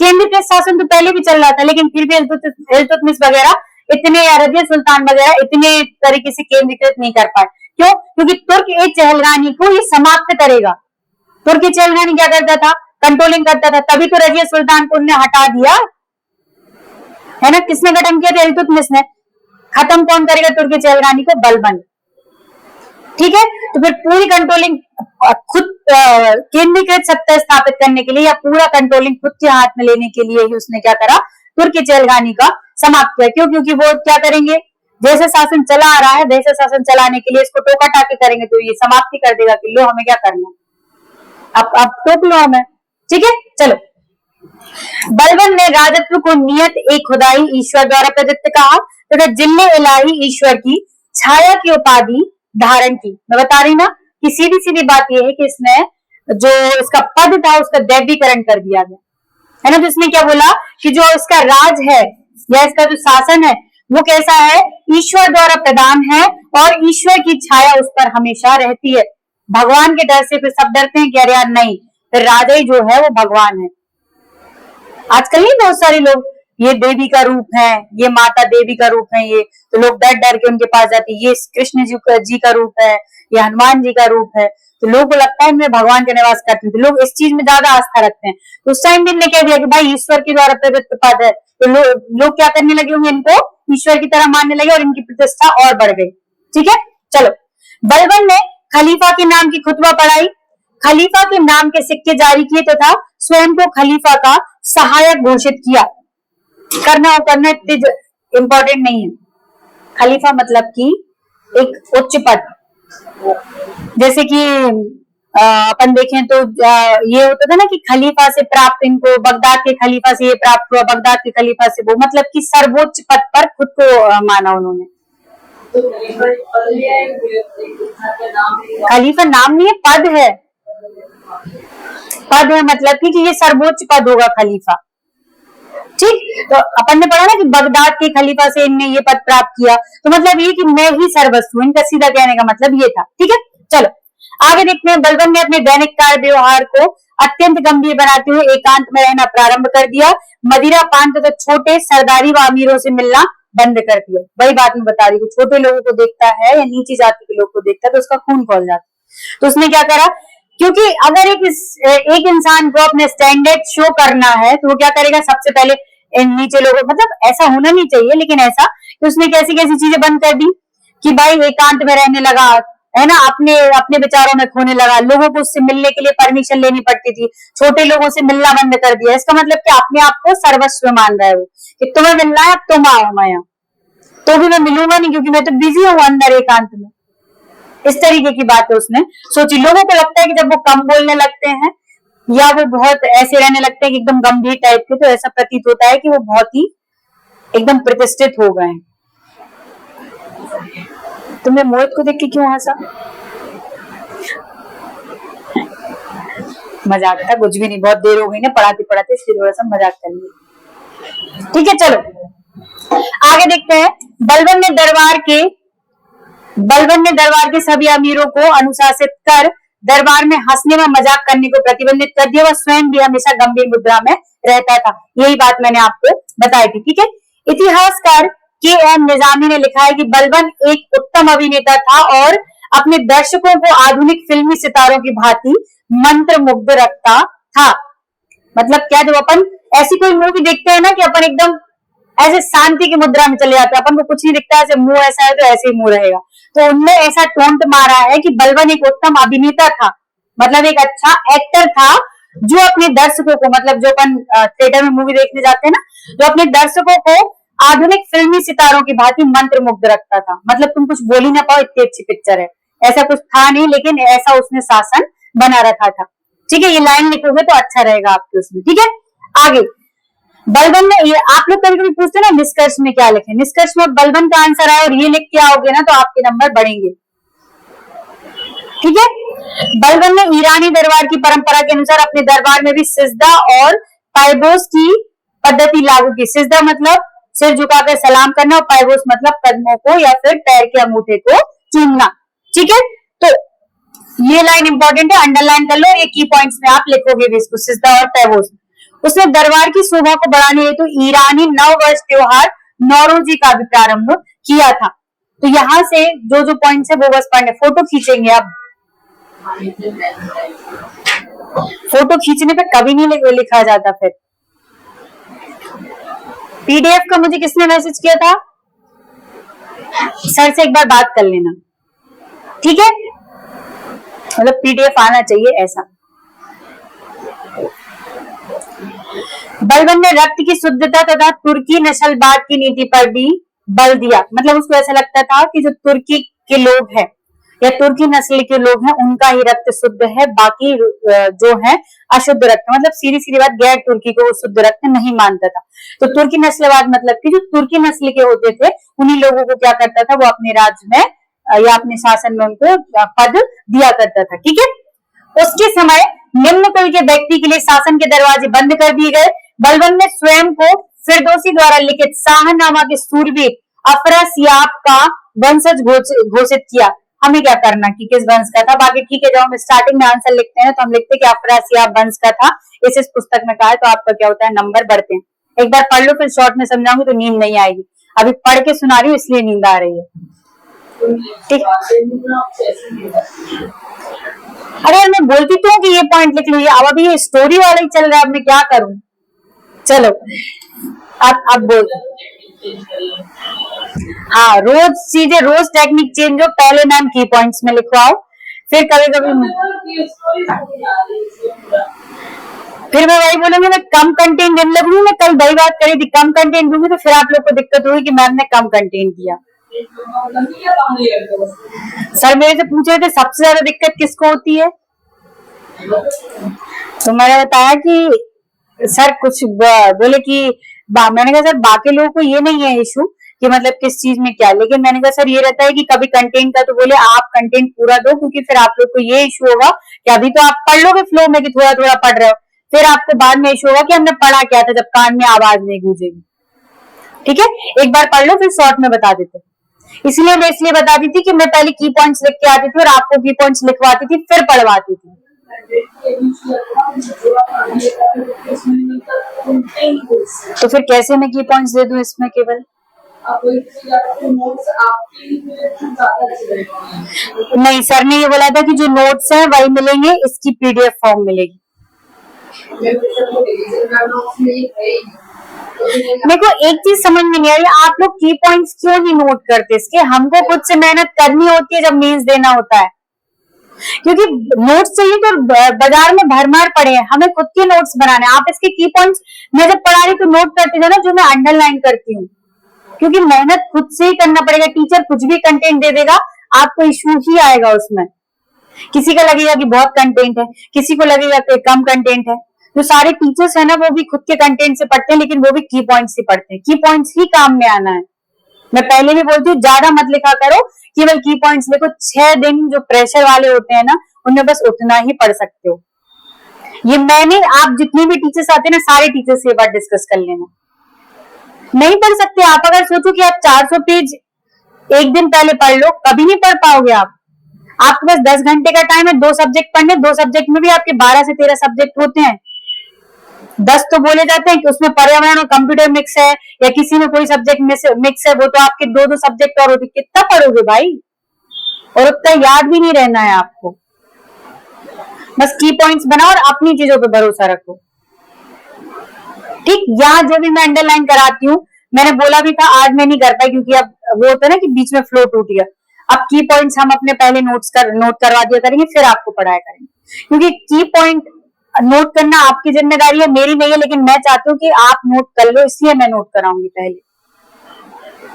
केंद्रीकृत शासन तो पहले भी चल रहा था, लेकिन फिर भी इल्तुतमिश वगैरह इतने, या रजिया सुल्तान वगैरह इतने तरीके से केंद्रीकृत नहीं कर पाए। क्यों? क्योंकि तुर्क ए चहलगानी को ये समाप्त करेगा। तुर्क ए चहलगानी क्या करता था, कंट्रोलिंग करता था, तभी तो रजिया सुल्तान को उन्होंने हटा दिया है ना। किसने खत्म किया था? इल्तुतमिश ने। खत्म कौन करेगा तुर्क ए चहलगानी को? बलबन। ठीक है, तो फिर पूरी कंट्रोलिंग खुद केंद्रीकृत सत्ता स्थापित करने के लिए या पूरा कंट्रोलिंग खुद के हाथ में लेने के लिए ही उसने क्या करा, तुर्क ए चहलगानी का समाप्त किया। क्यों? क्योंकि वो क्या करेंगे, जैसे शासन चला आ रहा है वैसे शासन चलाने के लिए इसको टोका टाके करेंगे तो ये समाप्ति कर देगा कि लो हमें क्या करना, अब टोक लो हमें। ठीक है, चलो। बलबन ने राजत्व को नियत एक खुदाई ईश्वर द्वारा प्रदत्त कहा तथा जिल्ले इलाही ईश्वर की छाया की उपाधि धारण की। मैं बता रही ना कि सीधी सीधी बात यह है कि इसने जो इसका पद था उसका दैवीकरण कर दिया गया है ना। तो इसने क्या बोला कि जो इसका राज है या इसका जो शासन है वो कैसा है, ईश्वर द्वारा प्रदान है और ईश्वर की छाया उस पर हमेशा रहती है। भगवान के डर से फिर सब डरते हैं कि अरे यार नहीं, फिर राजा ही जो है वो भगवान है। आजकल नहीं बहुत सारे लोग ये देवी का रूप है, ये माता देवी का रूप है, ये तो लोग डर डर के उनके पास जाते हैं, ये कृष्ण जी का रूप है, ये हनुमान जी का रूप है, तो लोगों को लगता है इनमें भगवान का निवास करते हैं, तो लोग इस चीज में ज्यादा आस्था रखते हैं। तो उस टाइम भी इन्होंने कह दिया कि भाई ईश्वर के द्वारा प्रदत्त पद है, तो लोग क्या करने लगे होंगे, इनको ईश्वर की तरह मानने लगे और इनकी प्रतिष्ठा और बढ़ गई। ठीक है, चलो। बलबन ने खलीफा के नाम की खुतबा पढ़ाई, खलीफा के नाम के सिक्के जारी किए तथा स्वयं को खलीफा का सहायक घोषित किया। करना इतने इंपॉर्टेंट नहीं है। खलीफा मतलब कि एक उच्च पद, जैसे कि अपन देखें तो ये होता था ना कि खलीफा से प्राप्त, इनको बगदाद के खलीफा से ये प्राप्त हुआ, बगदाद के खलीफा से वो, मतलब कि सर्वोच्च पद पर खुद को माना उन्होंने। तो खलीफा नाम नहीं है, पद है। पद है मतलब कि ये सर्वोच्च पद होगा खलीफा। ठीक, तो अपन ने पढ़ा ना कि बगदाद के खलीफा से इनने ये पद प्राप्त किया, तो मतलब ये कि मैं ही सर्वस्व हूं, इनका सीधा कहने का मतलब ये था। ठीक है, चलो आगे देखते हैं। बलबन ने अपने दैनिक कार्य व्यवहार को अत्यंत गंभीर बनाते हुए एकांत में रहना प्रारंभ कर दिया। मदिरा पान तथा छोटे सरदारी व अमीरों से मिलना बंद कर दिया। वही बात मैं बता रही हूँ, छोटे लोगों को देखता है या नीची जाति के लोग को देखता है तो उसका खून खौल जाता है। तो उसने क्या करा, क्योंकि अगर एक इंसान को अपने स्टैंडर्ड शो करना है तो वो क्या करेगा, सबसे पहले नीचे लोगों, मतलब ऐसा होना नहीं चाहिए लेकिन ऐसा, तो उसने कैसी कैसी चीजें बंद कर दी। कि भाई एकांत में रहने लगा, है ना, अपने अपने विचारों में खोने लगा, लोगों को उससे मिलने के लिए परमिशन लेनी पड़ती थी, छोटे लोगों से मिलना बंद कर दिया। इसका मतलब कि अपने आप को सर्वस्व मान रहा है वो, कि तुम्हें मिलना है तुम आओ, मैं तो भी मैं मिलूंगा नहीं क्योंकि मैं तो बिजी हूँ अंदर एकांत में। इस तरीके की बात है उसने सोची। लोगों को लगता है कि जब वो कम बोलने लगते हैं या वो बहुत ऐसे रहने लगते हैं कि एकदम गंभीर टाइप के, तो ऐसा प्रतीत होता है कि वो बहुत ही एकदम प्रतिष्ठित हो गए हैं। तुमने मोहित को देख के क्यों हंसा? मजाक था, कुछ भी नहीं, बहुत देर हो गई ना पढ़ाते पढ़ाते, इसलिए थोड़ा सा मजाक कर लिया। ठीक है, चलो आगे देखते हैं। बलबन ने दरबार के सभी अमीरों को अनुशासित कर दरबार में हंसने में मजाक करने को प्रतिबंधित कर दिया। वह स्वयं भी हमेशा गंभीर मुद्रा में रहता था। यही बात मैंने आपको बताई थी। ठीक है, इतिहासकार के.एम. निजामी ने लिखा है कि बलबन एक उत्तम अभिनेता था और अपने दर्शकों को आधुनिक फिल्मी सितारों की भांति मंत्र मुग्ध रखता था। मतलब क्या, जब अपन ऐसी कोई मूवी देखते हैं ना कि अपन एकदम ऐसे शांति की मुद्रा में चले जाते हैं, अपन को कुछ नहीं दिखता, ऐसे मुंह ऐसा है तो ऐसे ही मुंह रहेगा। तो उनने ऐसा टोंट मारा है कि बलबन एक उत्तम अभिनेता था, मतलब एक अच्छा एक्टर था, जो अपने दर्शकों को, मतलब जो अपन थिएटर में मूवी देखने जाते हैं ना, जो अपने दर्शकों को आधुनिक फिल्मी सितारों की भांति मंत्र मुग्ध रखता था। मतलब तुम कुछ बोल ही ना पाओ, इतनी अच्छी पिक्चर है। ऐसा कुछ था नहीं, लेकिन ऐसा उसने शासन बना रखा था। ठीक है, ये लाइन लिखोगे तो अच्छा रहेगा आपके उसमें। ठीक है, आगे बलबन ने, ये आप लोग कभी कभी पूछते हैं ना निष्कर्ष में क्या लिखे, निष्कर्ष में बलबन का आंसर है और ये लिख के आओगे ना तो आपके नंबर बढ़ेंगे। ठीक है, बलबन ने ईरानी दरबार की परंपरा के अनुसार अपने दरबार में भी सिजदा और पायबोस की पद्धति लागू की। सिजदा मतलब सिर झुकाकर सलाम करना और पायबोस मतलब कदमों को या फिर पैर के अंगूठे को चूमना। ठीक है, तो ये लाइन इंपॉर्टेंट है, अंडरलाइन कर लो, ये की पॉइंट्स में आप लिखोगे भी इसको, सिजदा और पायबोस। उसने दरबार की शोभा को बढ़ाने हेतु ईरानी नव वर्ष त्योहार नौरोजी का भी प्रारंभ किया था। तो यहाँ से जो जो पॉइंट्स है वो बस पढ़ने, फोटो खींचेंगे अब। फोटो खींचने पे कभी नहीं लिखा जाता। फिर पीडीएफ का मुझे किसने मैसेज किया था? सर से एक बार बात कर लेना। ठीक है, मतलब पीडीएफ आना चाहिए ऐसा। बलबन ने रक्त की शुद्धता तथा तुर्की नस्लवाद की नीति पर भी बल दिया। मतलब उसको ऐसा लगता था कि जो तुर्की के लोग हैं या तुर्की नस्ल के लोग हैं उनका ही रक्त शुद्ध है, बाकी जो है अशुद्ध रक्त, मतलब सीधी सीधी बात, गैर तुर्की को वो शुद्ध रक्त नहीं मानता था। तो तुर्की नस्लवाद मतलब कि जो तुर्की नस्ल के होते थे उन्हीं लोगों को क्या करता था, वो अपने राज्य में या अपने शासन में उनको पद दिया करता था। ठीक है, उसके समय निम्न कुल के व्यक्ति के लिए शासन के दरवाजे बंद कर दिए गए। बलबन ने स्वयं को फिरदौसी द्वारा लिखित शाहनामा के सूरवीर अफरासियाब का वंशज घोषित किया। हमें क्या करना कि किस वंश का था, बाकी ठीक है, जब हम स्टार्टिंग में आंसर लिखते हैं तो हम लिखते हैं कि अफरासियाब वंश का था, इस पुस्तक में कहा है, तो आपका क्या होता है, नंबर बढ़ते हैं। एक बार पढ़ लो, फिर शॉर्ट में समझाऊंगी तो नींद नहीं आएगी। अभी पढ़ के सुना रही हूँ इसलिए नींद आ रही है। ठीक, अरे यार मैं बोलती तो हूँ कि ये पॉइंट लिख लो, अब अभी ये स्टोरी वाला ही चल रहा है, अब मैं क्या करूं। चलो अब बोल। हाँ, रोज चीजें, रोज टेक्निक चेंज हो। पहले मैम की पॉइंट्स में लिखवाओ, फिर कभी कभी फिर मैं वही बोलूंगी, मैं कम कंटेंट देने लगूंगी। मैं कल वही बात करी थी, कम कंटेंट दूंगी तो फिर आप लोग को दिक्कत होगी कि मैम ने कम कंटेंट दिया। सर मेरे से पूछ रहे थे सबसे ज्यादा दिक्कत किसको होती है, तो मैंने बताया कि सर कुछ बोले कि मैंने कहा सर बाकी लोगों को ये नहीं है इशू कि मतलब किस चीज में क्या, लेकिन मैंने कहा सर ये रहता है कि कभी कंटेंट का, तो बोले आप कंटेंट पूरा दो, क्योंकि फिर आप लोग को ये इशू होगा कि अभी तो आप पढ़ लोगे फ्लो में कि थोड़ा थोड़ा पढ़ रहे हो, फिर आपको बाद में इशू होगा कि हमने पढ़ा क्या था जब कान में आवाज नहीं गूंजेगी। ठीक है, एक बार पढ़ लो फिर शॉर्ट में बता देते। इसलिए मैं इसलिए बताती थी कि मैं पहले की पॉइंट्स लिख के आती थी और आपको की पॉइंट्स लिखवाती थी फिर पढ़वाती थी। तो फिर कैसे मैं की पॉइंट्स दे दूं इसमें केवल? नहीं, सर ने ये बोला था कि जो नोट्स हैं वही मिलेंगे, इसकी पीडीएफ फॉर्म मिलेगी। मेरे को एक चीज समझ में नहीं आ रही, आप लोग की पॉइंट्स क्यों नहीं नोट करते इसके? हमको खुद से मेहनत करनी होती है जब मेंस देना होता है, क्योंकि नोट्स चाहिए तो बाजार में भरमार पड़े हैं, हमें खुद के नोट्स बनाने। आप इसके की पॉइंट्स मैं जब पढ़ा रही तो नोट करते जाना, जो मैं अंडरलाइन करती हूँ, क्योंकि मेहनत खुद से ही करना पड़ेगा। टीचर कुछ भी कंटेंट दे देगा, आपको इश्यू ही आएगा उसमें। किसी का लगेगा कि बहुत कंटेंट है, किसी को लगेगा कि कम कंटेंट है। जो सारे टीचर्स है ना, वो भी खुद के कंटेंट से पढ़ते हैं, लेकिन वो भी की पॉइंट्स से पढ़ते हैं। की पॉइंट्स ही काम में आना है। मैं पहले भी बोलती हूँ, ज्यादा मत लिखा करो, केवल की पॉइंट्स लिखो। 6 दिन जो प्रेशर वाले होते हैं ना, उनमें बस उतना ही पढ़ सकते हो। ये मैंने, आप जितने भी टीचर्स आते हैं ना, सारे टीचर्स से एक बार डिस्कस कर लेना। नहीं पढ़ सकते आप। अगर सोचो कि आप 400 पेज एक दिन पहले पढ़ लो, कभी नहीं पढ़ पाओगे आप। आपके पास 10 घंटे का टाइम है, 2 सब्जेक्ट पढ़ने, 2 सब्जेक्ट में भी आपके 12 से 13 सब्जेक्ट होते हैं। 10 तो बोले जाते हैं कि उसमें पर्यावरण और कंप्यूटर मिक्स है, या किसी में कोई सब्जेक्ट मिक्स है, वो तो आपके 2-2 सब्जेक्ट और होते। कितना पढ़ोगे भाई? और उतना याद भी नहीं रहना है आपको। बस की पॉइंट्स बनाओ और अपनी चीजों पे भरोसा रखो, ठीक। यहाँ जो भी मैं अंडरलाइन कराती हूँ, मैंने बोला भी था, आज मैं नहीं कर पाई क्योंकि अब वो होता है ना कि बीच में फ्लो टूट गया। अब की पॉइंट्स हम अपने पहले नोट करवा दिया करेंगे, फिर आपको पढ़ाया करेंगे, क्योंकि की पॉइंट नोट करना आपकी जिम्मेदारी है, मेरी नहीं है। लेकिन मैं चाहती हूँ कि आप नोट कर लो, इसलिए मैं नोट कराऊंगी पहले,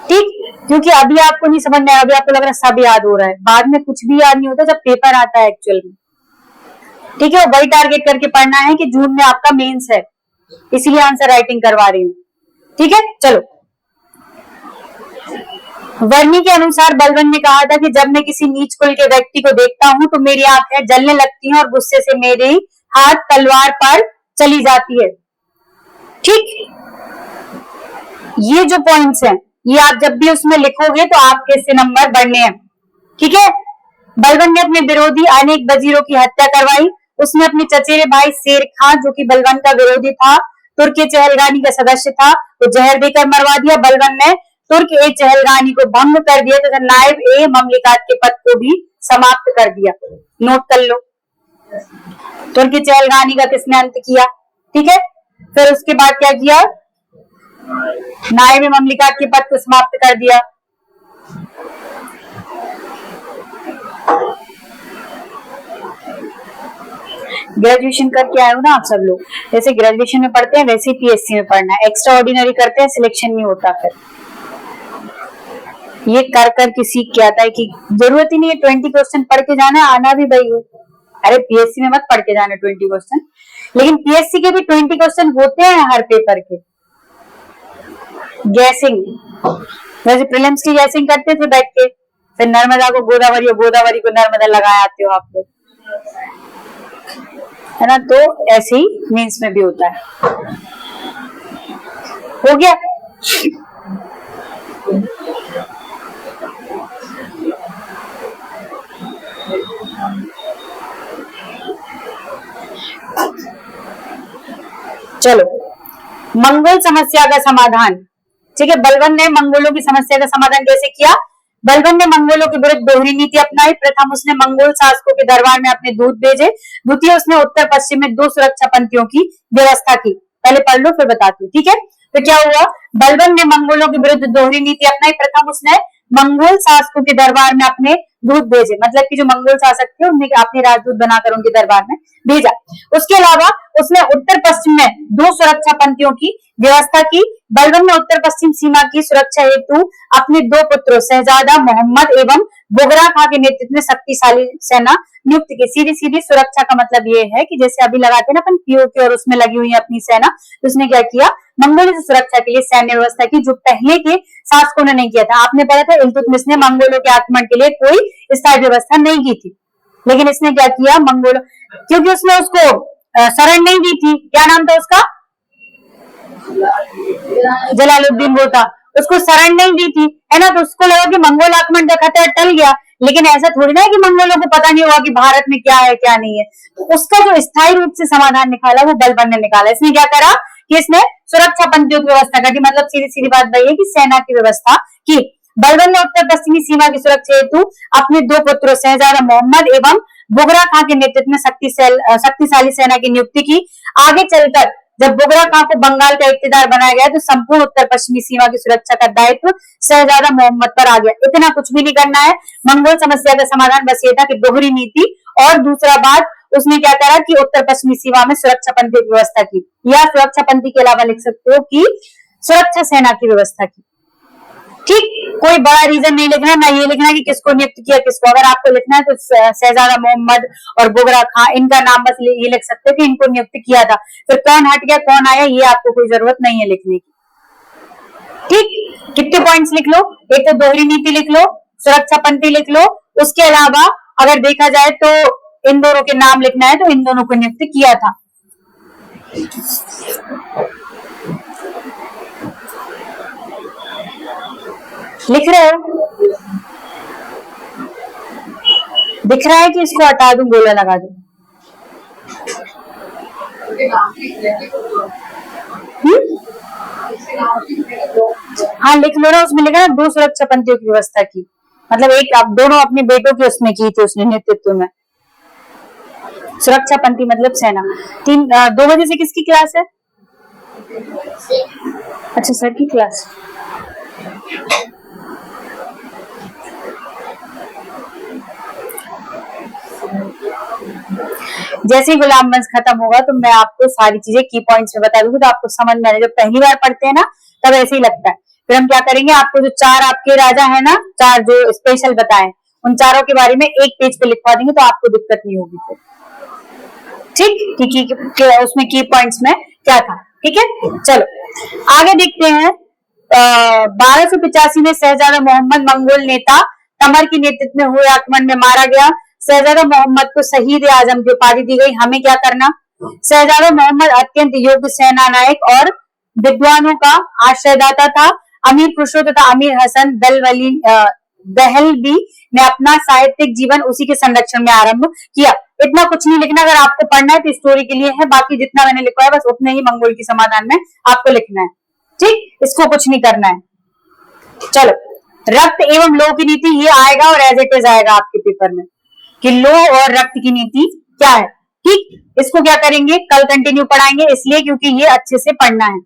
ठीक। क्योंकि अभी आपको नहीं समझ में आया, अभी आपको लग रहा है सब याद हो रहा है, बाद में कुछ भी याद नहीं होता जब पेपर आता है एक्चुअल में, ठीक है। वही टारगेट करके पढ़ना है कि जून में आपका मेंस है, इसीलिए आंसर राइटिंग करवा रही हूँ, ठीक है। चलो, वर्णी के अनुसार बलवन ने कहा था कि जब मैं किसी नीच कुल के व्यक्ति को देखता हूं तो मेरी आंखें जलने लगती हैं और गुस्से से मेरी हाथ तलवार पर चली जाती है, ठीक। ये जो पॉइंट्स हैं, ये आप जब भी उसमें लिखोगे तो आपके इससे नंबर बढ़ने हैं, ठीक है। बलवन ने अपने विरोधी अनेक वजीरों की हत्या करवाई। उसने अपने चचेरे भाई शेर खां, जो कि बलवन का विरोधी था, तुर्क चहलगानी का सदस्य था, तो जहर देकर मरवा दिया। बलवन ने तुर्क चहलगानी को भंग कर दिया तथा नायब ममलिकात के पद को भी समाप्त कर दिया। नोट कर लो, तुर्क चहलगानी का किसने अंत किया, ठीक है। फिर उसके बाद क्या किया? नायब ममलिकात के पद को समाप्त कर दिया। ग्रेजुएशन करके आए हो ना आप सब लोग, जैसे ग्रेजुएशन में पढ़ते हैं वैसे पीएससी में पढ़ना है। एक्स्ट्रा ऑर्डिनरी करते हैं, सिलेक्शन नहीं होता। फिर ये कर के सीख के आता है कि जरूरत ही नहीं है 20 क्वेश्चन पढ़ के जाना, आना भी वही है। अरे पीएससी में मत पढ़ के जाना 20 क्वेश्चन, लेकिन पीएससी के भी 20 क्वेश्चन होते हैं हर पेपर के। गैसिंग, वैसे प्रीलिम्स की गैसिंग करते थे बैठ के, फिर नर्मदा को गोदावरी और गोदावरी को नर्मदा लगा आते हो आप लोग, है ना। तो ऐसे ही मेंस में भी होता है। हो गया? चलो, मंगोल समस्या का समाधान, ठीक है। बलवन ने मंगोलों की समस्या का समाधान कैसे किया? बलवन ने मंगोलों के विरुद्ध दोहरी नीति अपनाई। प्रथम उसने मंगोल शासकों के दरबार में अपने दूत भेजे। द्वितीय उसने उत्तर पश्चिम में 2 सुरक्षा पंक्तियों की व्यवस्था की। पहले पढ़ लो फिर बताती हूँ, ठीक है। तो क्या हुआ? बलवन ने मंगोलों के विरुद्ध दोहरी नीति अपनाई। प्रथम उसने मंगोल शासकों के दरबार में अपने दूत भेजे, मतलब कि जो मंगोल शासक थे उन्हें अपने राजदूत बनाकर उनके दरबार में भेजा। उसके अलावा उसने उत्तर पश्चिम में 2 सुरक्षा पंक्तियों की व्यवस्था की। बलवन ने उत्तर पश्चिम सीमा की सुरक्षा हेतु अपने 2 पुत्रों शहजादा मोहम्मद एवं बुगरा खां के नेतृत्व में शक्तिशाली सेना नियुक्त की। सीधी सीधी सुरक्षा का मतलब ये है कि जैसे अभी लगाते हैं ना अपन पीओके और उसमें लगी हुई है अपनी सेना, तो उसने क्या किया? मंगोलों की सुरक्षा के लिए सैन्य व्यवस्था की, जो पहले के शासकों ने नहीं किया था। आपने पढ़ा था इल्तुतमिश ने मंगोलों के आक्रमण के लिए कोई स्थायी व्यवस्था नहीं की थी, लेकिन इसने क्या किया? मंगोलों, क्योंकि उसने उसको शरण नहीं दी थी, क्या नाम था उसका? जलालुद्दीन वो था, उसको शरण नहीं दी थी, है ना। तो उसको लगा कि मंगोल आक्रमण का खतरा टल गया, लेकिन ऐसा थोड़ी ना है कि मंगोलों को पता नहीं होगा कि भारत में क्या है क्या नहीं है। तो उसका जो स्थायी रूप से समाधान निकाला वो बलवन ने निकाला। इसने क्या करा कि इसने सुरक्षा पंक्तियों की व्यवस्था कर दी, मतलब सीधी सीधी बात वही है कि सेना की व्यवस्था की। बलवन ने उत्तर पश्चिमी सीमा की सुरक्षा हेतु अपने 2 पुत्रों शहजादा मोहम्मद एवं बुगरा खां के नेतृत्व में शक्तिशाली सेना की नियुक्ति की। आगे चलकर जब बुगरा खां को बंगाल का इक्तेदार बनाया गया तो संपूर्ण उत्तर पश्चिमी सीमा की सुरक्षा का दायित्व शहजादा मोहम्मद पर आ गया। इतना कुछ भी नहीं करना है। मंगोल समस्या का समाधान बस ये था कि दोहरी नीति, और दूसरा बात उसने क्या करा कि उत्तर पश्चिमी सीमा में सुरक्षा पंथी की व्यवस्था की, या सुरक्षा पंथी के अलावा लिख सकते हो कि सुरक्षा सेना की व्यवस्था की। ठीक, कोई बड़ा रीजन नहीं लिखना, ना ये लिखना कि किसको नियुक्त किया किसको। अगर आपको लिखना है तो शहजादा मोहम्मद और बुगरा खां, इनका नाम बस ये लिख सकते हो कि इनको नियुक्त किया था। फिर कौन हट गया कौन आया ये आपको कोई जरूरत नहीं है लिखने की। ठीक, कितने पॉइंट्स लिख लो, एक तो दोहरी नीति लिख लो, सुरक्षा पंथी लिख लो, उसके अलावा अगर देखा जाए तो इन दोनों के नाम लिखना है तो इन दोनों को नियुक्त किया था। लिख रहे हो? दिख रहा है कि इसको हटा दूं, गोला लगा दूं? हाँ लिख लो ना, उसमें लिखा ना 2 सुरक्षा पंथियों की व्यवस्था की, मतलब एक आप दोनों अपने बेटों के उसमें की थी उसने नेतृत्व में। सुरक्षा पंथी मतलब सेना। 2 बजे से किसकी क्लास है? अच्छा सर की क्लास। जैसे ही गुलाम वंश खत्म होगा तो मैं आपको सारी चीजें की पॉइंट्स में बता दूंगी, तो आपको समझ में आएगा। जब पहली बार पढ़ते हैं ना तब ऐसे ही लगता है। फिर हम क्या करेंगे, आपको जो 4 आपके राजा है ना, 4 जो स्पेशल बताए, उन चारों के बारे में एक पेज पे लिखवा देंगे तो आपको दिक्कत नहीं होगी फिर। ठीक, उसमें की पॉइंट्स में क्या था। ठीक है, चलो आगे देखते हैं। 1285 में शहजादा मोहम्मद मंगोल नेता तमर के नेतृत्व में हुए आक्रमण में मारा गया। शहजादा मोहम्मद को शहीद आजम की उपाधि दी गई। हमें क्या करना, शहजादा मोहम्मद अत्यंत योग्य सेना नायक और विद्वानों का आश्रयदाता था। अमीर खुसरो तथा अमीर हसन दहलवी ने अपना साहित्यिक जीवन उसी के संरक्षण में आरंभ किया। इतना कुछ नहीं लिखना, अगर आपको पढ़ना है तो स्टोरी के लिए है, बाकी जितना मैंने लिखा है बस उतने ही मंगोल की समाधान में आपको लिखना है। ठीक, इसको कुछ नहीं करना है। चलो, रक्त एवं लौह की नीति, ये आएगा और एज इट इज आएगा आपके पेपर में कि लौह और रक्त की नीति क्या है। ठीक, इसको क्या करेंगे, कल कंटिन्यू पढ़ाएंगे, इसलिए क्योंकि ये अच्छे से पढ़ना है।